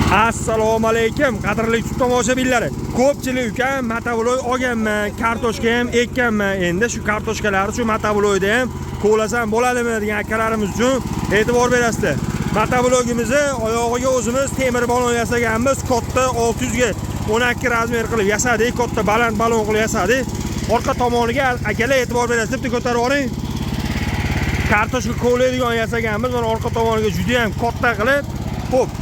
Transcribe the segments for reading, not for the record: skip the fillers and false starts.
Assalomu alaykum, qadrli tomoshabinlar. Ko'pchilik ukam motovloy olganman, kartoshka ham ekkanman. Endi shu kartoshkalarni shu motovloyda ham qo'lasam bo'ladimi degan akalarimiz uchun e'tibor berasizlar. Motovloyimizni oyog'iga o'zimiz temir balon yasaganmiz, katta 600 ga 12 razmer qilib yasadik, katta baland balon qilib yasadik. Orqa tomoniga akalar e'tibor berasizlar, deb ko'tarib oling. Kartoshka qo'laydigan yasaganmiz, mana orqa tomoniga juda ham katta qilib, xo'p.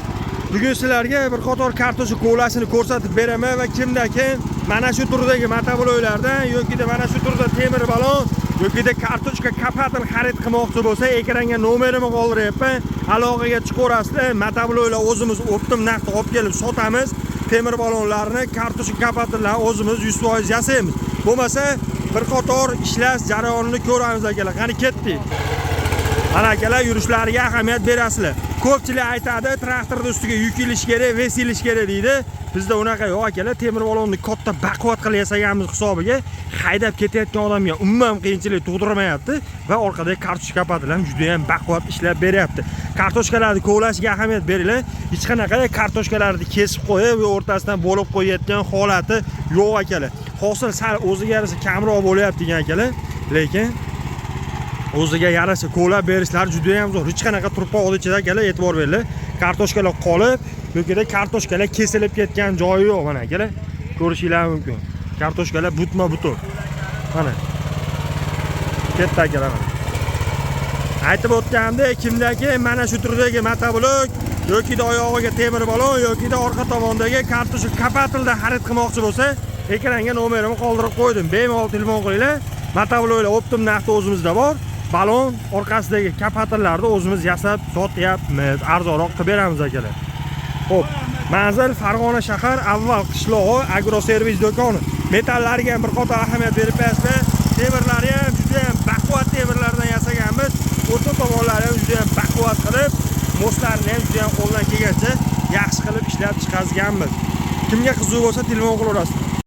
Bugun sizlarga bir qator kartoshka qo'lasini ko'rsatib beraman va kimdaki mana shu turdagi motovloylardan yoki mana shu turda temir balon yoki kartoshka kapatil xarid qilmoqchi bo'lsa, ekranga nomerimni qoldiryapman. Aloqaga chiqarasizlar. Motovloylar o'zimiz optim narxda olib kelib sotamiz. Temir balonlarni, kartoshka kapatillarni o'zimiz 100% yasaymiz. Bo'lmasa, bir qator ishlash jarayonini ko'ramiz akalar. Qani ketdik. Mana akalar yurishlariga ahamiyat berasizlar. Ko'pchilik aytadi, traktorning ustiga yuk ilish kerak, ves ilish kerak deydi. Bizda unaqa yo'q akalar, temir balonni katta baquvvat qilib yasaganmiz hisobiga haydab ketayotgan odamga umuman qiyinchilik tug'dirmayapti va orqadagi kartoshka kapatil ham juda ham baquvvat ishlab beryapti. Kartoshkalarni kovlashiga ahamiyat beringlar. Hech qanaqa kartoshkalarni kesib qo'yib va o'rtasidan bo'lib qo'yayotgan holati yo'q akalar. Hosil sal o'ziga yarasha kamroq bo'lyapti degan akalar, lekin o'ziga yarasha ko'lab berishlar juda ham zo'r. Hech qanaqa turpoq ichida akalar e'tibor beringlar. Kartoshkalar qolib, yo'kida kartoshkalar kesilib ketgan joyi yo'q mana akalar. Ko'rishingiz mumkin. Kartoshkalar butma-butun. Mana. Katta akalar. Aytib o'tganimdek, kimdagi mana shu turdagi motovloy yoki oyog'iga temir balon yoki orqa tomondagi kartoshka kapatilda xarid qilmoqchi bo'lsa, ekranga nomerimni qoldirib qo'ydim. Bemalol telefon qilinglar. Motovloylar optim narxda o'zimizda bor. Balon orqasidagi kapatillarni o'zimiz yasab sotyapmiz. Arzonroq qilib beramiz akalar. Xo'p, manzil Farg'ona shahar avval qishlog'i agroservis do'koni. Metallariga ham bir qator ahamiyat berib berasizlar. Temirlari ham juda ham baquvvat temirlardan yasaganmiz. O'rta tomonlari ham juda ham baquvvat qilib, mostlarni ham juda ham qo'ldan kelgancha yaxshi qilib ishlab chiqarganmiz. Kimga qiziq bo'lsa telefon qilaverasiz.